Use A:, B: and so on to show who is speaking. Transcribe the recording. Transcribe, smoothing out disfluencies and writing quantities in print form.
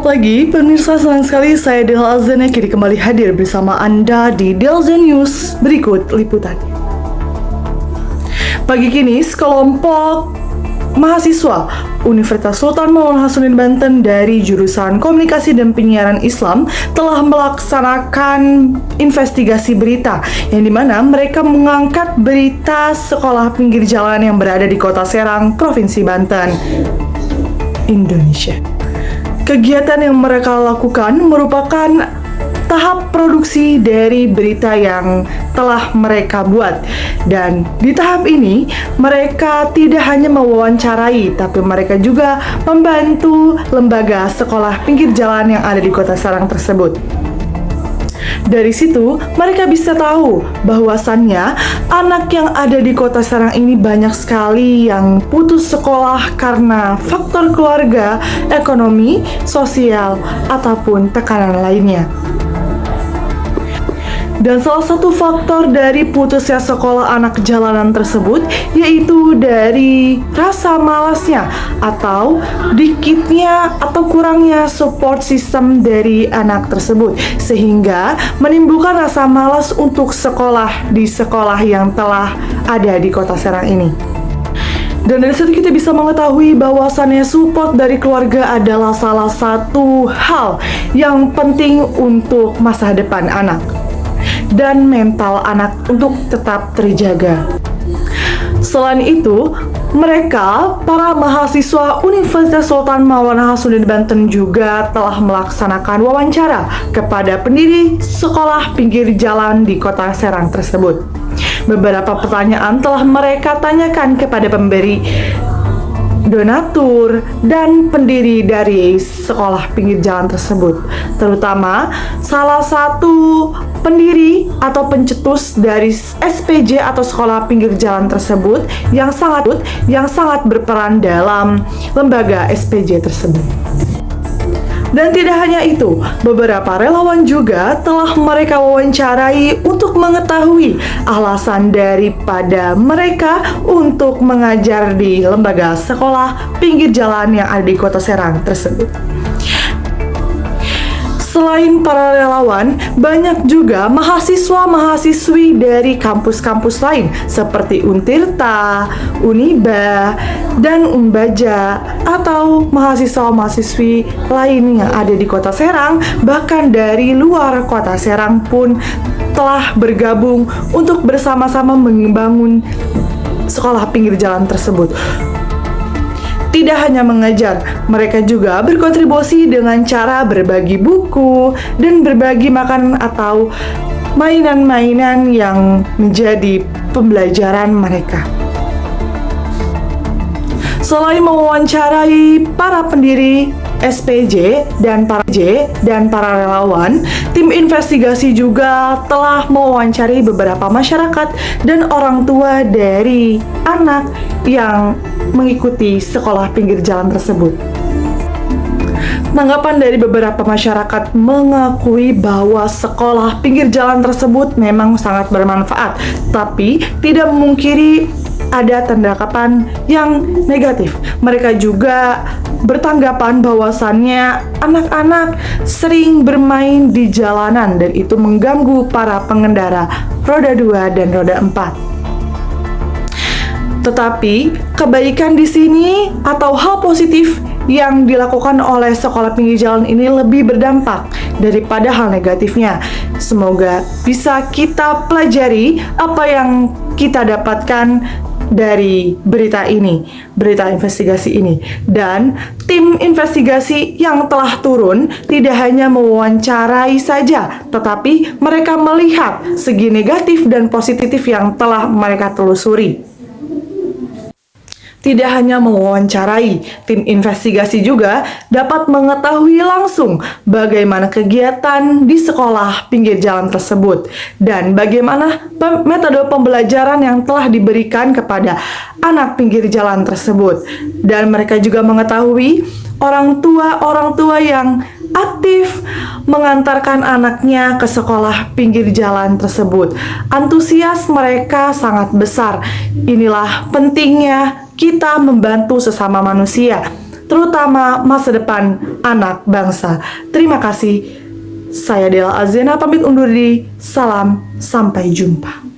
A: Selamat pagi, pemirsa, senang sekali saya Dela Azana kini kembali hadir bersama Anda di Delza News. Berikut liputannya. Pagi kini, sekelompok mahasiswa Universitas Sultan Maulana Hasanuddin Banten dari jurusan Komunikasi dan Penyiaran Islam telah melaksanakan investigasi berita yang dimana mereka mengangkat berita sekolah pinggir jalan yang berada di Kota Serang, Provinsi Banten, Indonesia. Kegiatan yang mereka lakukan merupakan tahap produksi dari berita yang telah mereka buat. Dan di tahap ini, mereka tidak hanya mewawancarai, tapi mereka juga membantu lembaga sekolah pinggir jalan yang ada di Kota Serang tersebut. Dari situ, mereka bisa tahu bahwasannya anak yang ada di Kota Serang ini banyak sekali yang putus sekolah karena faktor keluarga, ekonomi, sosial, ataupun tekanan lainnya. Dan salah satu faktor dari putusnya sekolah anak jalanan tersebut yaitu dari rasa malasnya atau dikitnya atau kurangnya support system dari anak tersebut, sehingga menimbulkan rasa malas untuk sekolah di sekolah yang telah ada di Kota Serang ini. Dan dari situ kita bisa mengetahui bahwasannya support dari keluarga adalah salah satu hal yang penting untuk masa depan anak dan mental anak untuk tetap terjaga. Selain itu, mereka, para mahasiswa Universitas Sultan Maulana Hasanuddin Banten juga telah melaksanakan wawancara kepada pendiri sekolah pinggir jalan di Kota Serang tersebut. Beberapa pertanyaan telah mereka tanyakan kepada pemberi donatur dan pendiri dari sekolah pinggir jalan tersebut, terutama salah satu pendiri atau pencetus dari SPJ atau sekolah pinggir jalan tersebut yang sangat berperan dalam lembaga SPJ tersebut. Dan tidak hanya itu, beberapa relawan juga telah mereka wawancarai untuk mengetahui alasan daripada mereka untuk mengajar di lembaga sekolah pinggir jalan yang ada di Kota Serang tersebut. Selain para relawan, banyak juga mahasiswa-mahasiswi dari kampus-kampus lain seperti Untirta, Uniba, dan Unbaja, atau mahasiswa-mahasiswi lain yang ada di Kota Serang, bahkan dari luar Kota Serang pun telah bergabung untuk bersama-sama membangun sekolah pinggir jalan tersebut. Tidak hanya mengajar, mereka juga berkontribusi dengan cara berbagi buku dan berbagi makanan atau mainan-mainan yang menjadi pembelajaran mereka. Selain mewawancarai para pendiri SPJ dan para relawan, tim investigasi juga telah mewawancarai beberapa masyarakat dan orang tua dari anak yang mengikuti sekolah pinggir jalan tersebut. Tanggapan dari beberapa masyarakat mengakui bahwa sekolah pinggir jalan tersebut memang sangat bermanfaat, tapi tidak memungkiri ada tanggapan yang negatif. Mereka juga bertanggapan bahwasannya anak-anak sering bermain di jalanan dan itu mengganggu para pengendara roda 2 dan roda 4. Tetapi kebaikan di sini atau hal positif yang dilakukan oleh sekolah pinggir jalan ini lebih berdampak daripada hal negatifnya. Semoga bisa kita pelajari apa yang kita dapatkan dari berita investigasi ini. Dan tim investigasi yang telah turun tidak hanya mewawancarai saja, tetapi mereka melihat segi negatif dan positif yang telah mereka telusuri. Tidak hanya mewawancarai, tim investigasi juga dapat mengetahui langsung bagaimana kegiatan di sekolah pinggir jalan tersebut dan bagaimana metode pembelajaran yang telah diberikan kepada anak pinggir jalan tersebut. Dan mereka juga mengetahui orang tua yang aktif mengantarkan anaknya ke sekolah pinggir jalan tersebut. Antusias mereka sangat besar. Inilah pentingnya kita membantu sesama manusia. terutama masa depan anak bangsa. Terima kasih. Saya Dela Azena pamit undur diri. Salam, sampai jumpa.